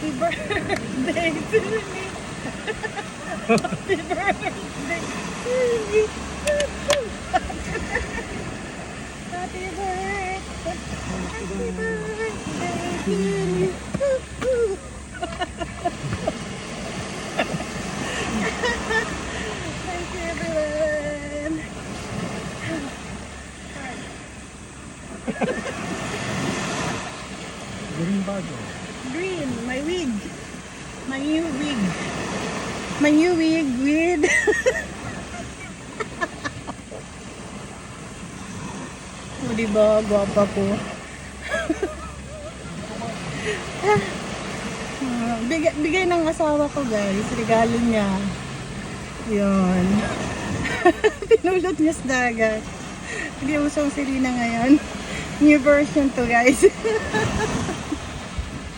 Happy birthday to me. Happy birthday to me. Happy birthday. Happy birthday to me. Thank you, everyone. Green bago. Green, my wig. My new wig. My new wig with o diba, gwapa ko. Bigay ng asawa ko, guys. Regalo niya. Yun. Pinulot niya sa dagat. Hindi usong si Rina ngayon. New version to, guys.